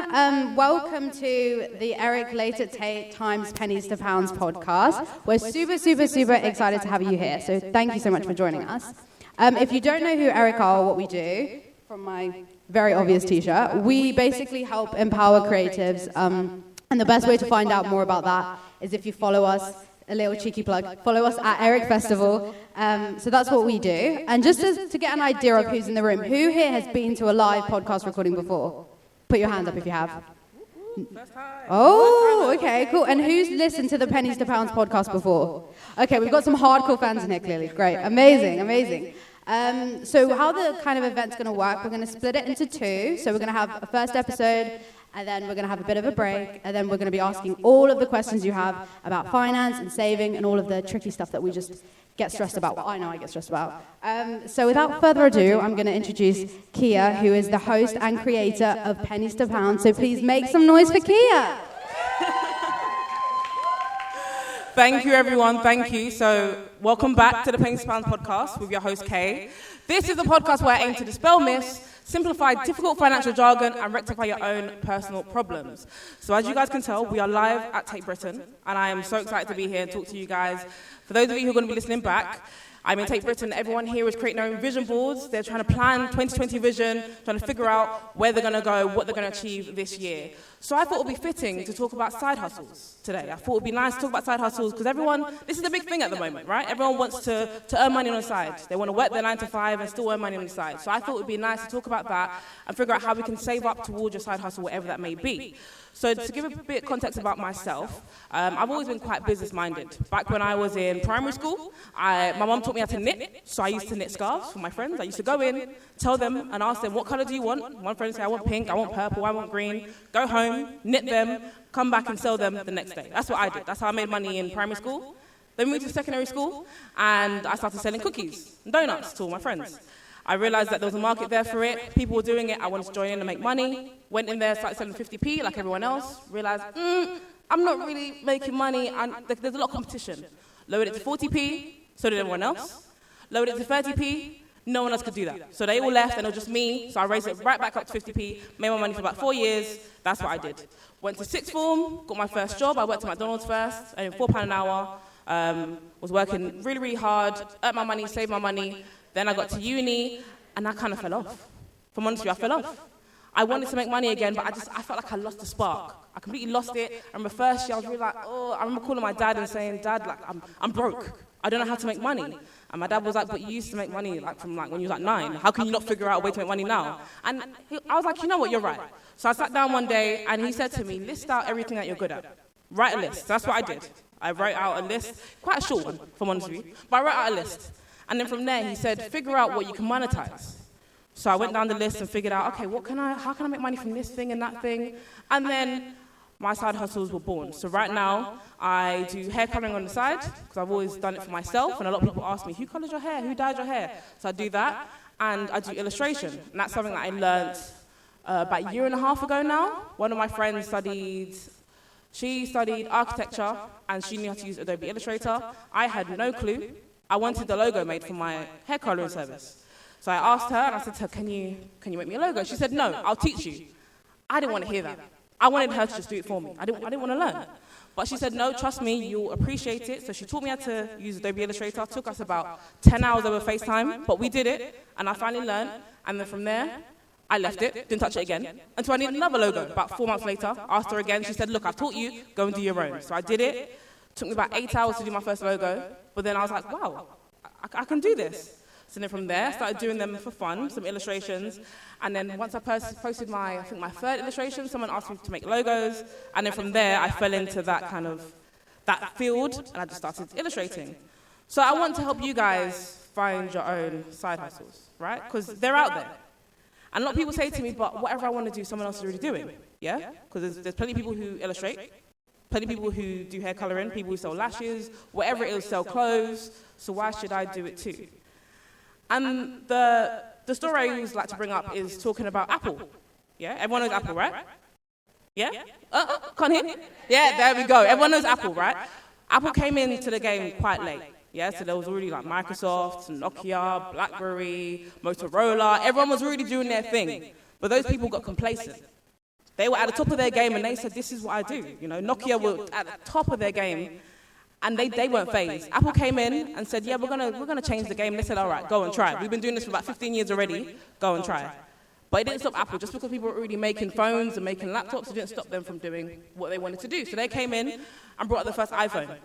everyone. Welcome to the Eric Late at TATE times Pennies to Pounds podcast. We're super excited to have you here. So thank you so much for joining us. If you don't know who Eric are or what we do, from my very obvious t-shirt, we basically help empower creatives. And the best way to find out more about that is if you follow us. A little cheeky plug. Follow us at Eric Festival. So that's what we do. And just to get an idea of who's in the room, who here has been to a live podcast recording before? Put your hand up if you have. First time. Oh, okay, cool. And who's listened to the Pennies to Pounds podcast before? Okay, we've got some hardcore fans in here, clearly. Great, amazing. So how the kind of event's going to work, we're going to split it into two. So we're going to have a first episode, and then we're going to have a bit of a break, and then we're going to be asking all of the questions you have about finance and saving and all of the tricky stuff that we just get stressed about. Well, I know I get stressed about. So without further ado, I'm going to introduce Kia, who is the host and creator of Pennies to Pounds. So please make some noise for Kia. Thank you, everyone. Thank you. So welcome back to the Pennies To Pounds podcast with your host, Kay. This is the podcast where I aim to dispel myths, simplify difficult financial jargon, and rectify your own personal problems. So as you guys can tell, we are live at TATE Britain, and I am so excited to be here and talk to you guys. For those of you who are going to be listening back, I'm in TATE Britain. Everyone here is creating their own vision boards. They're trying to plan 2020 vision, trying to figure out where they're going to go, what they're going to achieve this year. So I thought it would be fitting to talk about side hustles today. I thought it would be nice to talk about side hustles because this is the big thing at the moment, right? Everyone wants to earn money on the side. They want to work their 9 to 5 and still earn money on the side. So I thought it would be nice to talk about that and figure out how we can save up towards your side hustle, whatever that may be. So to give a bit of context about myself, I've always been quite business-minded. Back when I was in primary school, my mum taught me how to knit, so I used to knit scarves for my friends. I used to go in, tell them, and ask them, what colour do you want? One friend would say, I want pink, I want purple, I want green. Go home, knit them, come back and sell them the next day. That's what I did. That's how I made money in primary school. Then we moved to secondary school, and I started selling cookies and donuts to all my friends. I realized that there was a market there for it. People were doing it. I wanted to join in and make money. Went in there, started selling 50p like everyone else. Realized, I'm not really making money, and there's a lot of competition. Lowered it to 40p, so did everyone else. Lowered it to 30p, no one else could do that. So they all left, and it was just me. So I raised it right back up to 50p, made my money for about 4 years. That's what I did. Went to sixth form, got my first job. I worked at McDonald's first, earning £4 an hour. Was working really hard, earned my money, saved my money. Then I got to uni, and I kind of fell off. From honestly, I fell off. I wanted to make money again, but I felt like I lost the spark. I completely lost it. I remember first year, I was really like, I remember calling my dad and saying, Dad, like, I'm broke. I don't know how to make money. And my dad was like, but you used to make money from when you was 9. How can you not figure out a way to make money now? And I was like, you know what, you're right. So I sat down one day, and he said to me, list out everything that you're good at. Write a list. That's what I did. I wrote out a list, quite a short one, if I'm honest with you, but I wrote out a list. And then from there, he said, figure out what you can monetize. So I went down the list and figured out, okay, how can I make money from this thing and that thing? And then my side hustles were born. So right now, I do hair coloring on the side, because I've always done it for myself, and a lot of people ask me, who colored your hair? Who dyed your hair? So I do that, and I do illustration. And that's something that I learned about a year and a half ago now. One of my friends studied architecture, and she knew how to use Adobe Illustrator. I had no clue. I wanted the logo made for my hair coloring service. So I asked her, and I said to her, can you make me a logo? She said, no, I'll teach you. I didn't want to hear that. I wanted her to just do it for me. I didn't want to learn. But she said, no, trust me, you'll appreciate it. So she taught me how to use Adobe Illustrator. It took us about 10 hours over FaceTime, but we did it, and I finally learned. And then from there, I left it, didn't touch it again, until I needed another logo. About 4 months later, asked her again. She said, look, I've taught you, go and do your own. So I did it. Took me about 8 hours to do my first logo, but then I was like, wow, I can do this. So then from there, I started doing them for fun, some illustrations, and then once I posted my third illustration, someone asked me to make logos, and then from there, I fell into that field, and I just started illustrating. So I want to help you guys find your own side hustles, right? Because they're out there. And a lot of people say to me, but whatever I want to do, someone else is already doing, yeah? Because there's plenty of people who illustrate, plenty of people who do hair coloring, people who sell lashes, whatever it is, sell clothes, so why should I do it too? And the story I always like to bring up is talking about Apple. Yeah, everyone knows Apple, right? Yeah? Can't hear? Yeah, there we go. Everyone knows Apple, right? Apple came into the game quite late. Yeah, so there was already like Microsoft, Nokia, BlackBerry, Motorola. Everyone was already doing their thing. But those people got complacent. They were at the top of their game, and they said, this is what I do. You know, Nokia were at the top of their game, and they weren't phased. Apple came in and said, yeah, we're gonna change the game. They said, all right, go and try. We've been doing this for about 15 years already. Go and try. But it didn't stop Apple. Just because people were already making phones and making laptops, it didn't stop them from doing what they wanted to do. So they came in and brought out the first iPhone.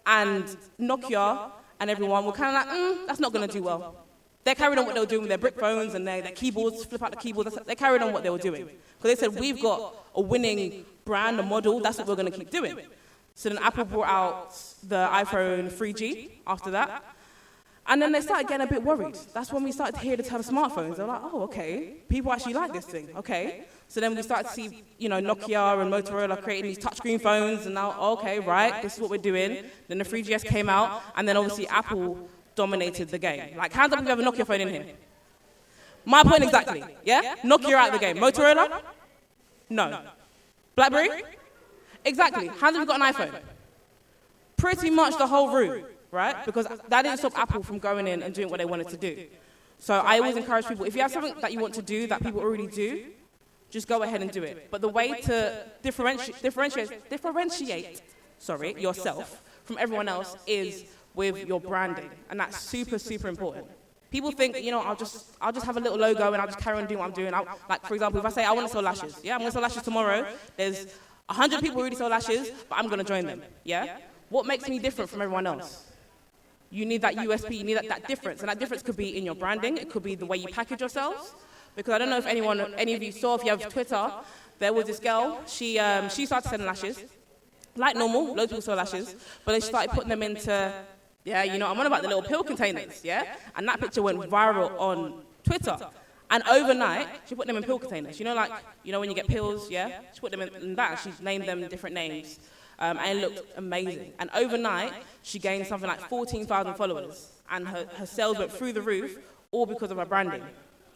And Nokia and everyone were kind of like, that's not going to do well. They carried on what they were doing with their brick phones and their keyboards, flip out the keyboards. They carried on what they were doing. Because they said, we've got a winning brand, a model, that's what we're going to keep doing. So then Apple brought out the iPhone 3G after that. And then they started getting a bit worried. That's when we started to hear the term smartphones. They were like, oh, okay, people actually like this thing, okay. So then we started to see, you know, Nokia and Motorola creating these touchscreen phones, and now, okay, right, this is what we're doing. Then the 3GS came out, and then obviously Apple dominated the game. Like, hands up if you have a Nokia phone in here. My point exactly, yeah? Nokia out of the game. Motorola? No. BlackBerry? Exactly. Hands up if you've got an iPhone. Pretty much the whole route. Right? Because that didn't stop Apple from going in and doing what they wanted to do. So I always encourage people, if you have something that you want to do that people already do, just go ahead and do it. But the way to differentiate yourself from everyone else is with your branding. And that's super, super important. People think, you know, I'll just have a little logo and I'll just carry on doing what I'm doing. Like, for example, if I say I want to sell lashes, yeah, I'm going to sell lashes tomorrow. There's 100 people who already sell lashes, but I'm going to join them, yeah? What makes me different from everyone else? You need that USP, you need that difference. And that difference could be in your branding, it could be the way you package yourselves. Because I don't know if any of you saw, if you have Twitter, there was this girl, she started selling lashes. Like normal, loads of people sell lashes, but they started putting them into, yeah, you know, I'm on about the little pill containers, yeah? And that picture went viral on Twitter. And overnight, she put them in pill containers. You know, like, you know when you get pills, yeah? She put them in that, and she named them different names. And it looked amazing. And overnight, she gained something like 14,000 followers. And her sales went through the roof, all because of her branding.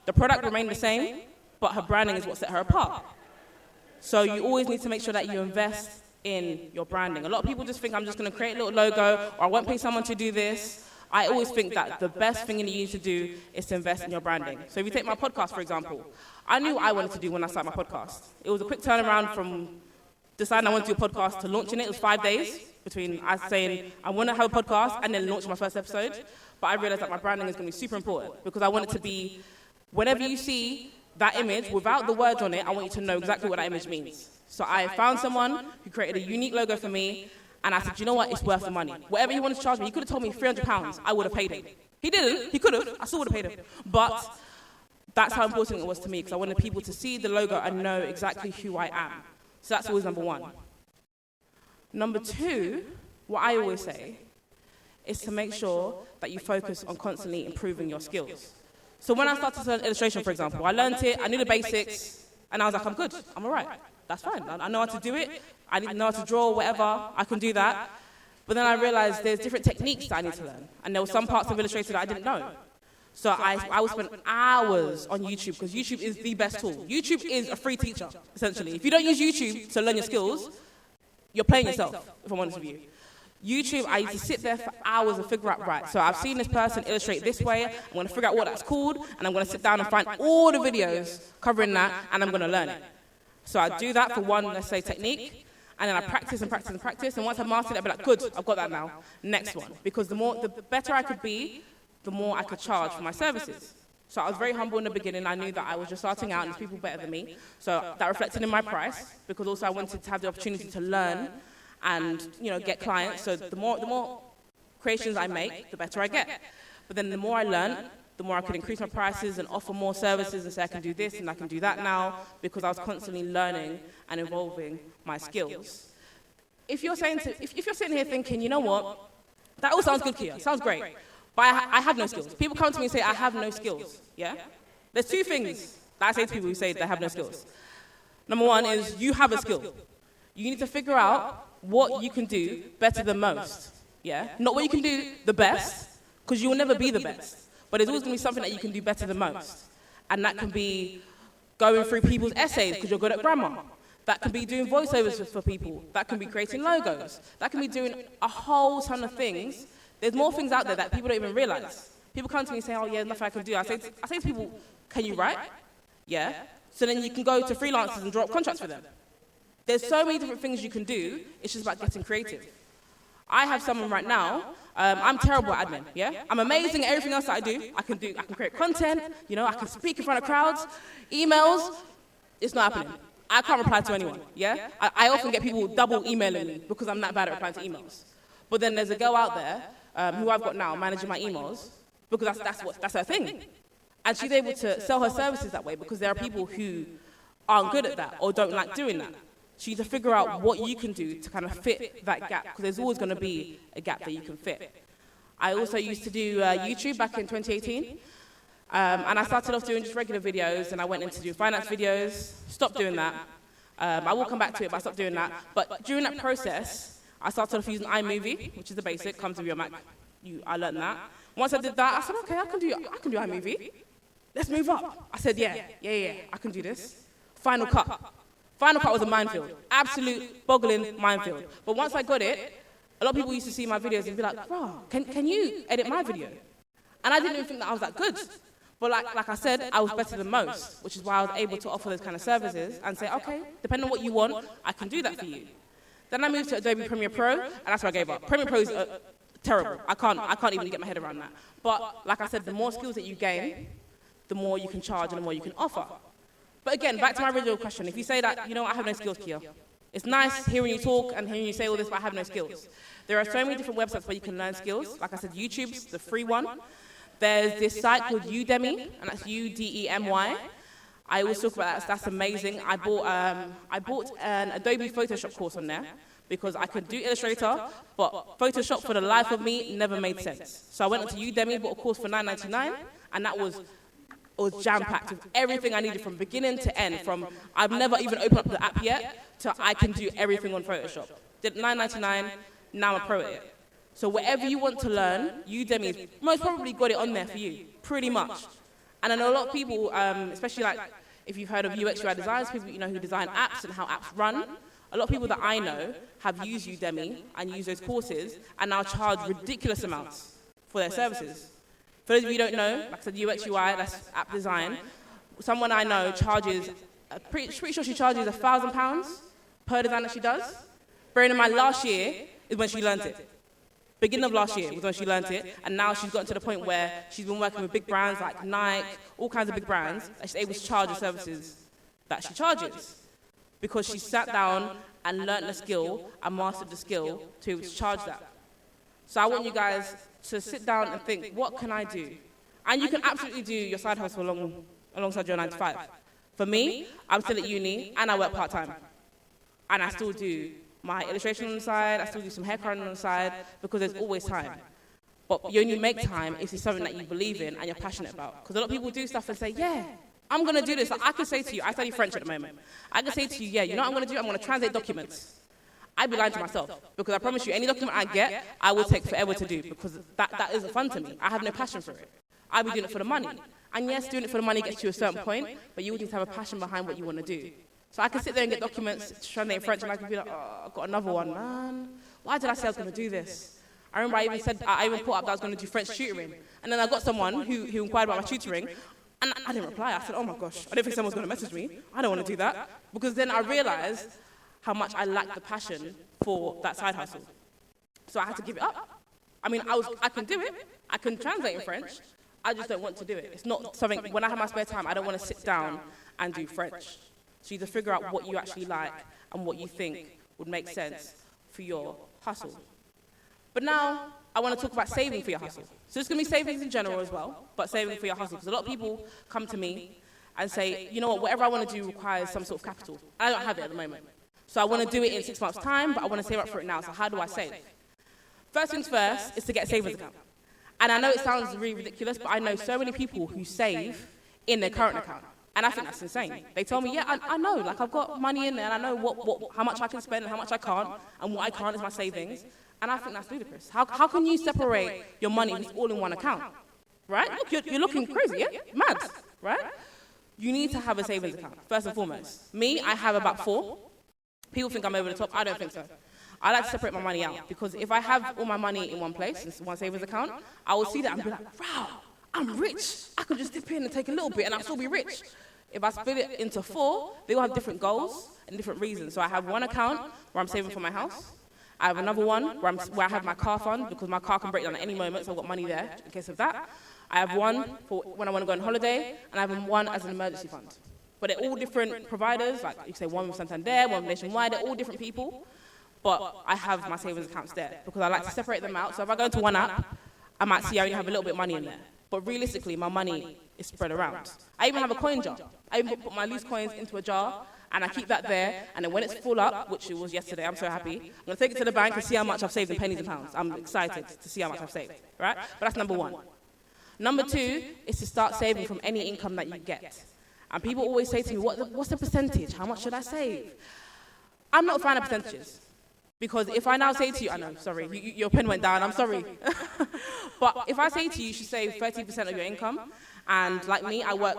The product remained the same, but her branding is what set her apart. So you always need to make sure that you invest in your branding. A lot of people just think, I'm just going to create a little logo, or I won't pay someone to do this. I always think that the best thing you need to do is to invest in your branding. So if you take my podcast, for example, I knew what I wanted to do when I started my podcast. It was a quick turnaround from deciding I wanted to do a podcast to launching it. It was 5 days between us saying I want to have a podcast and then launching my first episode. But I realized that my branding is going to be super important because I want it to be, whenever you see that image without the words on it, I want you to know exactly what that image means. So I found someone who created a unique logo for me, and I said, you know what, it's worth the money. Whatever he wanted to charge me, he could have told me £300, I would have paid him. He didn't, he could have, I still would have paid him. But that's how important it was to me, because I wanted people to see the logo and know exactly who I am. So that's always number one. Number two, what I always say, is to make sure that you focus on constantly improving your skills. So when I started to learn illustration, for example, I learned it, I knew the basics, and I was like, I'm good, I'm all right. That's fine, I know how to do it, I need to know how to draw, whatever, I can do that. But then I realized there's different techniques that I need to learn, and there were some parts of Illustrator that I didn't know. So I would spend hours on YouTube, because YouTube is the best tool. YouTube is a free teacher, essentially. If you don't use YouTube to learn your skills, you're playing yourself, if I'm honest with you. YouTube, I used to sit there for hours and figure out, right, so I've seen this person illustrate this way, I'm going to figure out what that's called, and I'm going to sit down and find all the videos covering that, and I'm going to learn it. So I do that for one, let's say, technique, and then I practice and practice and practice, and once I've mastered it, I'll be like, good, I've got that now. Next one. Because the better I could be, the more I could charge for my services. So I was very humble in the beginning. I knew that I was just starting out and there's people better than me. So that reflected in my price, because also I wanted to have the opportunity to learn and, you know, get clients. So the more creations I make, the better I get. But then the more I learn, the more I could increase my prices and offer more services and say I can do this and I can do that now, because I was constantly learning and evolving my skills. If you're sitting here thinking, you know what, that all sounds good, Kia, sounds great. But I have no skills. People come to me and say, I have no skills, yeah? There's two things that I say to people who say they have no skills. Number one is you have a skill. You need to figure out what you can do better than most, yeah? Not what you can do the best, because you will never be the best. But there's always going to be something that you can do better than most. And that can be going through people's essays, because you're good at grammar. That can be doing voiceovers for people. That can be creating logos. That can be doing a whole ton of things. There's more things out there that people don't even realize. People come to me and say, oh, yeah, there's nothing I can do. I say to people, can you write? Yeah. So then you can go to freelancers and draw up contracts for them. There's so many different things you can do. It's just about getting creative. I have someone right now. I'm terrible at admin. Yeah, I'm amazing at everything else that I do. I can create content. I can speak in front of crowds, emails. It's not happening. I can't reply to anyone. Yeah, I often get people double emailing me because I'm that bad at replying to emails. But then there's a girl out there who I've got now managing my emails because that's her thing, and she's able to sell her services that way because there are people who aren't good at that or don't like doing that. So you need to figure out what you can do to kind of fit that gap, because there's always going to be a gap that you can fit. I also used to do YouTube back in 2018, and I started off doing just regular videos, and I went into do finance videos, stopped doing that. I will come back to it, but I stopped doing that. But during that process, I started off using iMovie, which is the basic, comes with your Mac. I learned that. Once I did that, I said, okay, I can do iMovie. Let's move up. I said, yeah, I can do this. Final Cut. Final Cut was a minefield, absolute boggling minefield. But once I got it, a lot of people used to see my videos and be like, bro, can you edit my video? And I didn't even think that I was that good. But like I said, I was better than most, which is why I was able to offer those kind of services and say, okay, depending on what you want, I can do that for you. Then I moved to Adobe Premiere Pro, and that's where I gave up. Premiere Pro is terrible. I can't even get my head around that. But like I said, the more skills that you gain, the more you can charge and the more you can offer. But again, back to my original question. If you say that, I have no skills, Kia. It's nice hearing you talk and hearing you say all this, but I have no skills. There are so many different websites where you can learn skills. Like I said, YouTube's the free one. There's this site called Udemy, and that's Udemy. I always talk about that. That's amazing. I bought an Adobe Photoshop course on there because I could do Illustrator, but Photoshop for the life of me never made sense. So I went onto Udemy, bought a course for $9.99, and that was jam-packed with everything I needed from beginning to end. From I've never even opened up the app yet to I can do everything on Photoshop. Did $9.99, now I'm a pro at it. So whatever you want to learn, Udemy's most probably got it on there for you, pretty much. And I know a lot of people, especially like if you've heard of UX UI designers, people who design apps and how apps run. A lot of people that I know have used Udemy and used those courses and now charge ridiculous amounts for their services. For those of you who don't know, like I said, UX UI, that's app design. Someone I know charges, pretty sure she charges £1,000 per design that she does. Bearing in mind, last year is when she learned it. Beginning of last year was when she learned it, and now she's gotten to the point where she's been working with big brands like Nike, all kinds of big brands, and she's able to charge the services that she charges because she sat down and learned the skill and mastered the skill to charge that. So I want you guys to sit down and think, what can I do? And you can absolutely do your side hustle alongside your 9 to 5. For me, I'm still at uni and I work part-time. And I still do my illustration on the side, I still do some hair coloring on the side, because there's always time. But you only make time if it's something that you believe in and you're passionate about. Because a lot of people do stuff and say, yeah, I'm going to do this. Like I can say to you, I study French at the moment. I can say to you, yeah, you know what I'm going to do? I'm going to translate documents. I'd be lying to myself, because I promise you, any document I get, I will take forever to do, because that isn't fun to me. I have no passion for it. I'll be doing it for the money. And yes, doing it for the money gets you to a certain point, but you need to have a passion behind what you want to do. So I can sit there and get documents, translate in French, and I can be like, oh, I've got another one, man. Why did I say I was going to do this? I remember I even put up that I was going to do French tutoring. And then I got someone who inquired about my tutoring, and I didn't reply. I said, oh my gosh, I didn't think someone was going to message me. I don't want to do that. Because then I realized how much I lacked the passion for that side hustle. So I had to give it up. I mean, I can do it. I can translate in French. I just don't want to do it. It's not something, when I have my spare time, I don't want to sit down and do French. So you have to figure out what you actually like and what you think would make sense for your hustle. But now, I want to talk about saving for your hustle. So it's going to be savings in general as well, but saving for your hustle. Because a lot of people come to me and say, you know what, whatever I want to do requires some sort of capital. I don't have it at the moment. So I want to do it in 6 months' time, but I want to save up for it now. So how do I save? First things first is to get a savings account. And I know it sounds really ridiculous, but I know so many people who save in their current account. And I think that's insane. They tell me, yeah, I know, like I've got money in there and I know how much I can spend and how much I can't, and what I can't is my savings. And I think that's ludicrous. How can you separate your money if it's all in one account? Right? Look, you're looking crazy, yeah? Mad, right? You need to have a savings account, first and foremost. Me, I have about 4. People think I'm over the top. I don't think so. I like to separate my money out, because if I have all my money in one place, in one savings account, I will see that and be like, wow, I'm rich. I could just dip in and take a little bit and I'll still be rich. If I split it into 4, they all have different goals and different reasons. So I have one account where I'm saving for my house. I have another one where I have my car fund because my car can break down at any moment, so I've got money there in case of that. I have one for when I want to go on holiday, and I have one as an emergency fund. But they're all different providers, like you say one with Santander, one with Nationwide, they're all different people. But I have my savings accounts there because I like to separate them out. So if I go into one app, I might see I only have a little bit of money in there. But realistically, my money is spread around. I even have a coin jar. I even put my loose coins into a jar, and I keep that there, and then when it's full up, which it was yesterday, I'm so happy, I'm going to take it to the bank and see how much I've saved in pennies and pounds. I'm excited to see how much I've saved, right? But that's number 1. Number 2 is to start saving from any income that you get. And people always say to me, what's the percentage? How much should I save? I'm not a fan of percentages. Because if I now say to you, I know, sorry, your pen went down, I'm sorry. But if I say to you, you should save 30% of your income, and like me, I work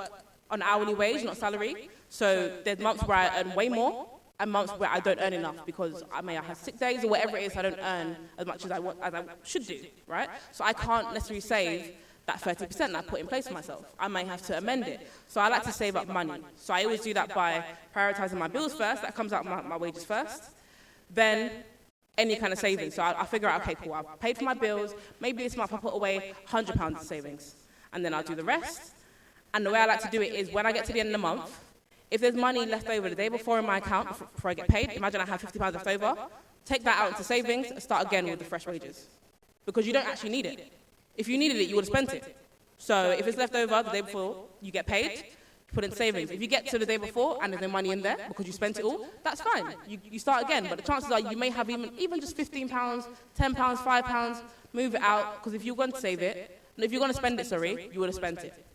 on hourly wage, not salary, so there's months where I earn way more, and months where I don't earn enough because I may have sick days or whatever it is, I don't earn as much as I should do, right? So I can't necessarily save that 30% that I put in place for myself. I may have to amend it. So I like to save up money. So I always do that by prioritizing my bills first, that comes out my wages first, then any kind of savings. So I figure out, okay, cool, I've paid for my bills, maybe this month I put away £100 in savings, and then I'll do the rest. And the way I like to do it is when I get to the end of the month, if there's money left over the day before in my account, before I get paid, imagine I have £50 left over, take that out into savings and start again with the fresh wages. Because you don't actually need it. If you needed it, you would have spent it. So if it's left over the day before you get paid, put in savings. If you get to the day before and there's no money in there because you spent it all, that's fine. You start again. But the chances are you may have even just £15, £10, £5, move it out, because if you're going to save it, if you're going to spend it, you would have spent it.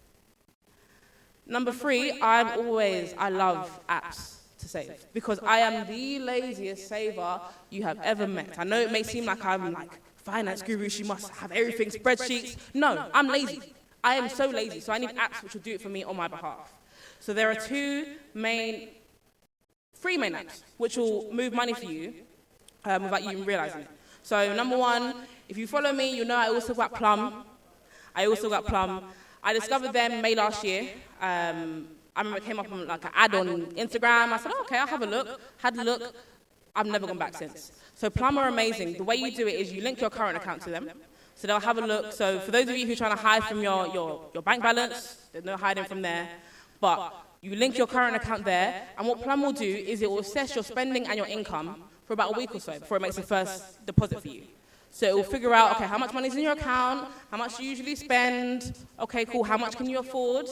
Number 3, I love apps to save because I am the laziest saver you have ever met. I know it may seem like I'm like finance guru, she must have everything, spreadsheets. No, I'm lazy. I am so lazy, so I need apps which will do it for me on my behalf. So there are 3 main apps which will move money for you without you even realizing it. So number 1, if you follow me, you know I also got Plum. I discovered them May last year. I remember it came up on like an ad on Instagram. I said, okay, I'll have a look. Had a look. I've never gone back since. So Plum are amazing. The way you do it is you link your current account to them. So they'll have a look. So for those of you who are trying to hide from your bank balance, there's no hiding from there. But you link your current account there. And what Plum will do is it will assess your spending and your income for about a week or so before it makes the first deposit for you. So it will figure out, okay, how much money is in your account, how much you usually spend, okay, cool, how much can you afford,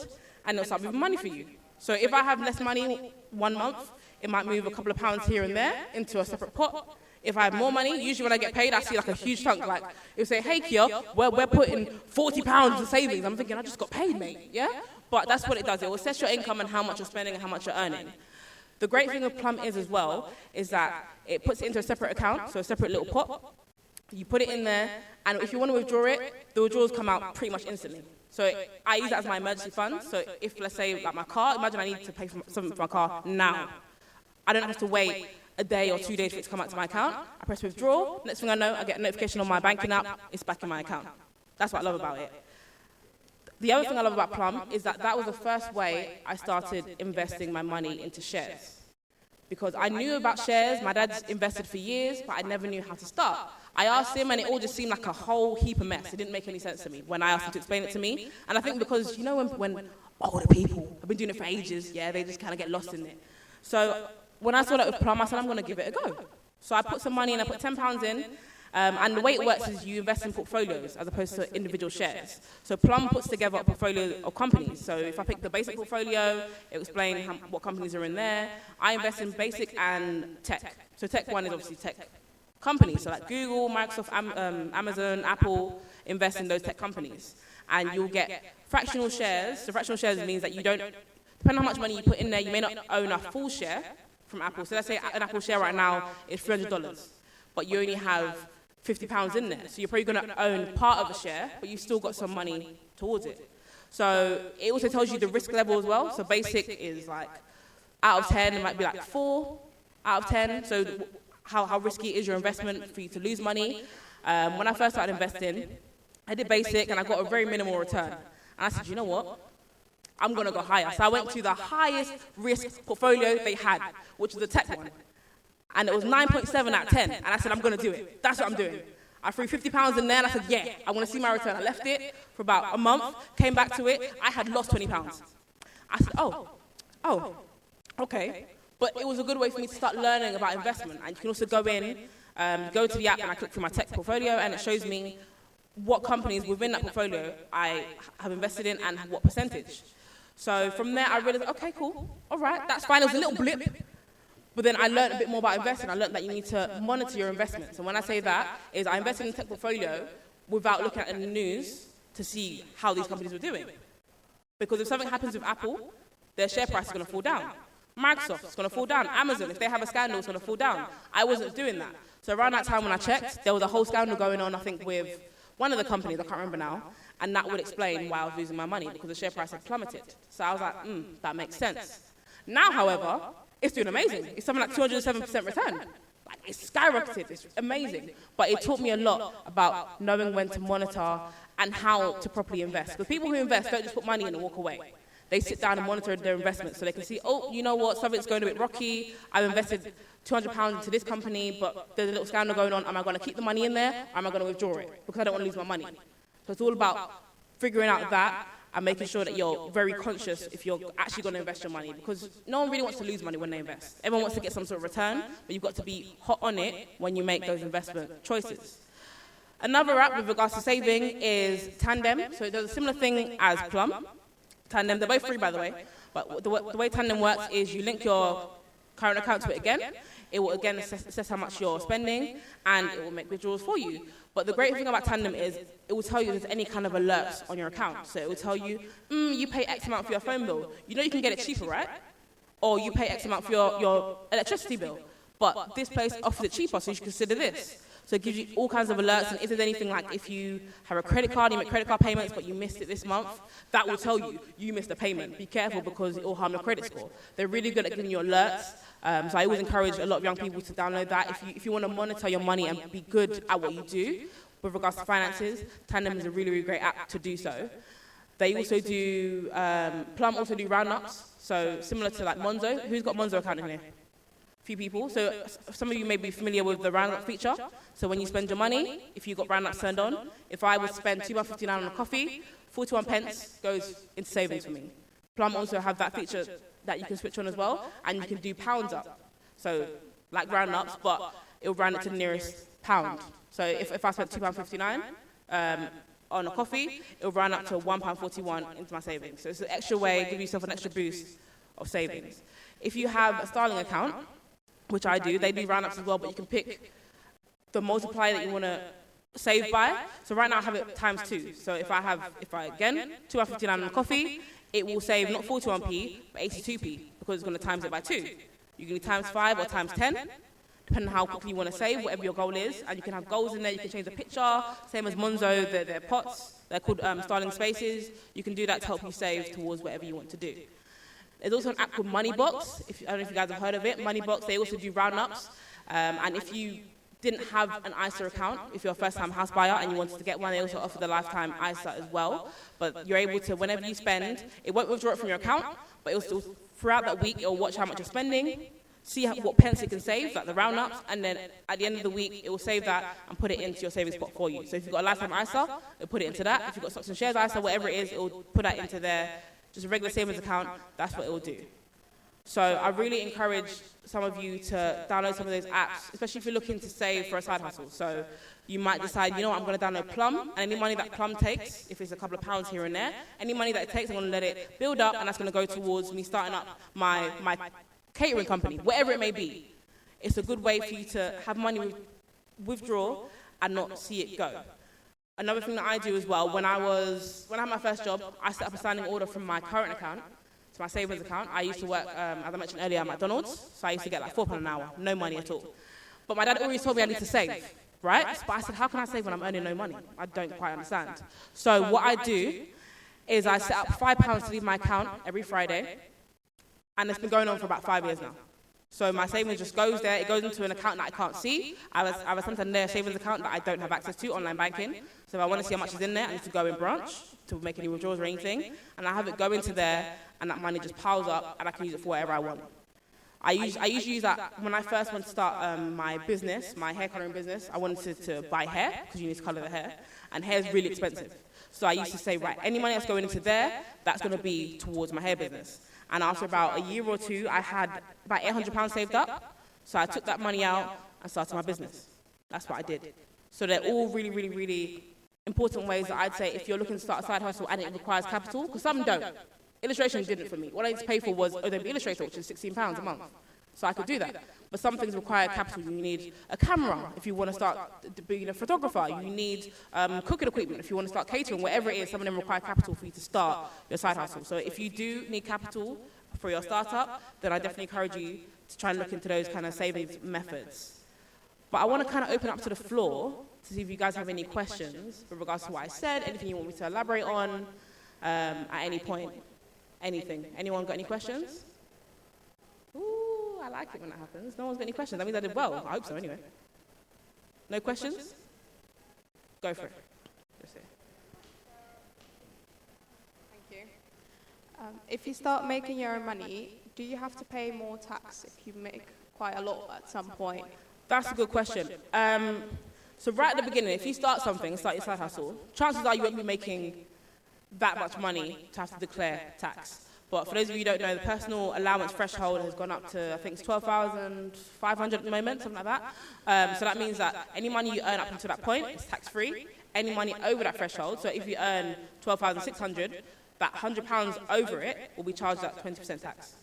and it'll start moving money for you. So if I have less money one month, it might move a couple of pounds here and there into a separate pot. If I have more money, usually when I get paid, I see like a huge chunk, like, it'll say, hey, Kia, we're putting £40 in savings. I'm thinking, I just got paid, mate, yeah? But that's what it does. It will assess your income and how much you're spending and how much you're earning. The great thing with Plum is as well, is that it puts it into a separate account, so a separate little pot. You put it in there, and if you want to withdraw it, the withdrawals come out pretty much instantly. So I use that as my emergency fund. So if, let's say, like my car, imagine I need to pay for something for my car now. I don't have to wait a day or 2 days for it to come out to my account. I press withdraw. Next thing I know, I get a notification on my banking app. It's back in my account. That's what I love about it. The other thing I love about Plum is that was the first way I started investing my money into shares. Because I knew about shares, my dad's invested for years, but I never knew how to start. I asked him, and it all just seemed like a whole heap of mess. It didn't make any sense to me when I asked him to explain it to me. And I think because, you know, when older people have been doing it for ages, yeah, they just kind of get lost in it. So when I saw that with Plum, I said, I'm going to give it a go. So I put some money in, I put £10 in, and the way it works is you invest in portfolios as opposed to individual shares. So Plum puts together a portfolio of companies. So if I pick the basic portfolio, it will explain what companies are in there. I invest in basic and tech. So tech one is obviously tech companies. So like Google, Microsoft, Amazon, Apple, invest in those tech companies. And you'll get fractional shares. So fractional shares means that you don't, depending on how much money you put in there, you may not own a full share from Apple. So let's say an Apple share right now is $300, but you only have £50 in there. So you're probably going to own part of a share, but you've still got some money towards it. So it also tells you the risk level as well. So basic is like out of 10, it might be like 4 out of 10. So how risky is your investment for you to lose money? When I first started investing, I did basic and I got a very minimal return. And I said, you know what? I'm going to go higher. So I went to the highest risk portfolio they had, which was the tech one. And it was 9.7 out of 10. And I said, I'm going to do it. That's what I'm doing. I threw £50 in there, and I said, yeah, I want to see my return. I left it for about a month, came back to it. I had lost £20. I said, oh, okay. But it was a good way for me to start learning about investment. And you can also go in, go to the app, and I click through my tech portfolio, and it shows me what companies within that portfolio I have invested in and what percentage. So from there, I realized, okay, cool, all right, that's fine. It was a little blip. But then I learned a bit more about investing. I learned that you need to monitor your investments. And when I say that, is I invested in the tech portfolio without looking at the news to see how these companies were doing. Because if something happens with Apple, their share price is going to fall down. Microsoft is going to fall down. Amazon, if they have a scandal, it's going to fall down. I wasn't doing that. So around that time when I checked, there was a whole scandal going on, I think, with one of the companies, I can't remember now, and that would explain why I was losing my money, because the share price had plummeted. So I was like, that makes sense. Now, however, it's doing amazing. It's something like 207% return. Like, it's skyrocketed. It's amazing. But it taught me a lot about knowing when to monitor and how to properly invest. Because people who invest don't just put money in and walk away. They sit down and monitor their investments so they can see, oh, you know what, something's going a bit rocky. I've invested £200 into this company, but there's a little scandal going on. Am I going to keep the money in there, or am I going to withdraw it? Because I don't want to lose my money. So it's all about figuring out that and making sure that you're very conscious if you're actually going to invest your money, because no one really wants to lose money when they invest. Everyone wants to get some sort of return, but you've got to be hot on it when you make those investment choices. Another app with regards to saving is Tandem. So it does a similar thing as Plum. Tandem, they're both free, by the way, but the way Tandem works is you link your current account to it again. It will again assess how much you're spending, and it will make withdrawals for you. But the great thing about Tandem is it will tell you if there's any kind of alerts on your account. So it will tell you, you pay X amount for your phone bill. You know you can get it cheaper, right? Or you pay X amount for your electricity bill. But this place offers it cheaper, so you should consider this. So it gives you all kinds of alerts, and if there's anything like if you have a credit card, you make credit card payments, but you missed it this month, that will tell you, you missed a payment. Be careful because it will harm your credit score. They're really good at giving you alerts. So I always encourage a lot of young people to download that. If you want to monitor your money and be good at what you do with regards to finances, Tandem is a really, really great app to do so. They also do, Plum also do roundups, so similar to like Monzo. Who's got Monzo account in here? Few people. So some of you may be familiar with the roundup feature. So when you spend your money, if you've got roundups turned on, if I would spend £2.59 on a coffee, 41 pence goes into savings for me. Plum also have that feature that you can switch on as well, and you can do pounds up. So like roundups, but it'll round it to the nearest pound. So if I spent £2.59 on a coffee, it'll round up to £1.41 into my savings. So it's an extra way, give yourself an extra boost of savings. If you have a Starling account, which I do, they do roundups as well, but you can pick the multiplier that you want to save by. So right now I have it times 2. So if I again, £2.59 on a coffee, it will save not 41p, but 82p, because it's going to times it by 2. You can do times 5 or times 10, depending on how quickly you want to save, whatever your goal is. And you can have goals in there, you can change the picture, same as Monzo, they're pots, they're called Starling Spaces. You can do that to help you save towards whatever you want to do. There's also an app called Moneybox. I don't know if you guys have heard of it. Moneybox, they also do roundups. And if you didn't have an ISA account, if you're a first-time house buyer and you wanted to get one, they also offer the lifetime ISA as well. But you're able to, whenever you spend, it won't withdraw it from your account, but it'll still, throughout that week, it'll watch how much you're spending, see what pence it can save, like the roundups, and then at the end of the week, it will save that and put it into your savings pot for you. So if you've got a lifetime ISA, it'll put it into that. If you've got stocks and shares ISA, whatever it is, it'll put that into there. Just a regular savings account, that's what it will do. So I really encourage some of you to download some of those apps, especially if you're looking to save for a side hustle. So you might decide, you know what, I'm going to download Plum, and any money that Plum takes, if it's a couple of pounds here and there, any money that it takes, I'm going to let it build up, and that's going to go towards me starting up my catering company, whatever it may be. It's a good way for you to have money withdraw and not see it go. Another thing that I do as well, when I had my first job, I set up a standing order from my current account to my savings account. I used to work, as I mentioned earlier, at McDonald's, so I used to get like £4 an hour, no money at all. But my dad always told me I need to save, right? But I said, how can I save when I'm earning no money? I don't quite understand. So what I do is I set up £5 to leave my account every Friday, and it's been going on for about 5 years now. So my savings just goes there. It goes into an account that I can't see. I have a Santander savings account that I don't have access to, online banking. So if I want to see how much is in there, I need to go in branch to make any withdrawals or anything. And I have it go into there, and that money just piles up, and I can use it for whatever I want. I usually use that when I first want to start my business, my hair colouring business. I wanted to buy hair, because you need to colour the hair, and hair is really expensive. So I used to say, right, any money that's going into there, that's going to be towards my hair business. And after about a year or two, I had about £800 saved up. So I took that money out and started my business. That's what I did. So they're all really, really, really important ways that I'd say if you're looking to start a side hustle and it requires capital, because some don't. Illustration didn't for me. What I need to pay for was Adobe Illustrator, which is £16 a month. So I could do that. But some things require capital. You need a camera if you want to start being a photographer. You need cooking equipment if you want to start catering. Whatever it is, some of them require capital for you to start your side hustle. So if you do need capital for your startup, then I definitely encourage you to try and look into those kind of savings methods. But I want to kind of open up to the floor to see if you guys have any questions with regards to what I said, anything you want me to elaborate on at any point, anything. Anyone got any questions? Ooh, I like it when that happens. No one's got any questions. That means I did well. I hope so, anyway. No questions? Go for it. Just say. Thank you. If you start making your own money, do you have to pay more tax if you make quite a lot at some point? That's a good question. So right at the beginning, if you start something, start your side hustle, chances are you won't be making that much money to have to declare tax. But for those of you who don't know, the personal allowance threshold has gone up to, I think it's 12,500 at the moment, something like that. So that means that any money you earn up until that point is tax-free. Any money over that threshold, so if you earn 12,600, that £100 over it will be charged at 20% tax.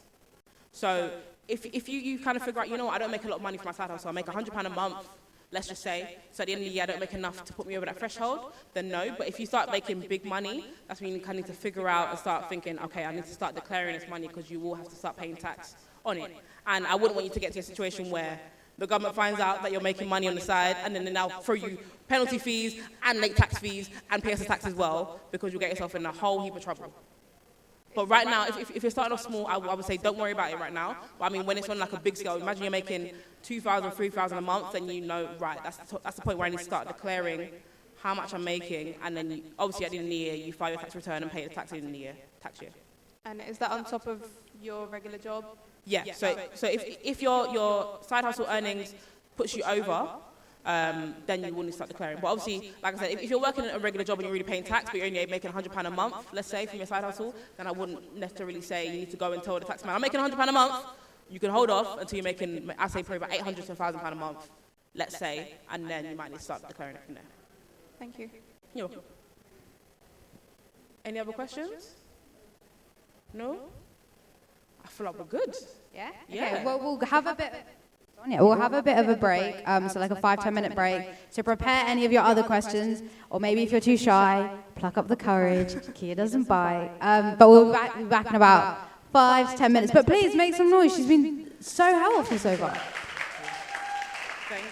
So if you kind of figure out, you know what, I don't make a lot of money for my side hustle, I make £100 a month, let's just say, so at the end of the year I don't make enough to put me over that threshold, then no. But if you start making big money, that's when you kind of need to figure out and start thinking, okay, I need to start declaring this money because you will have to start paying tax on it. And I wouldn't want you to get to a situation where the government finds out that you're making money on the side and then they now throw you penalty fees and late tax fees and pay us the tax as well, because you'll get yourself in a whole heap of trouble. But right now, if you're starting off small, I would say don't worry about it right now. But I mean, when it's on like a big scale, imagine you're making 2,000, 3,000 a month, then you know, right, that's the point where I need to start declaring how much I'm making, and then obviously at the end of the year, you file your tax return and pay the tax at the end of the tax year. And is that on top of your regular job? Yeah, so if your side hustle earnings puts you over, then you will need to start declaring. But obviously, like I said, if you're working a regular job and you're really paying tax, but you're only making £100 a month, let's say, from your side hustle, then I wouldn't necessarily say you need to go and tell the tax man, I'm making £100 a month. You can hold off until you're making, I say, probably about £800 to £1,000 a month, let's say, and then you might need to start declaring it from there. Thank you. You're welcome. Any other questions? No? I feel like we're good. Yeah? Yeah. Okay, well, we'll have a bit... We'll have a bit of a break, so like a 5-10 minute break, to prepare any of your other questions, or maybe if you're too shy, pluck up the courage. Kia doesn't bite. But we'll be back in about 5 to 10 minutes. But please make some noise. She's been so helpful so far. Thank you.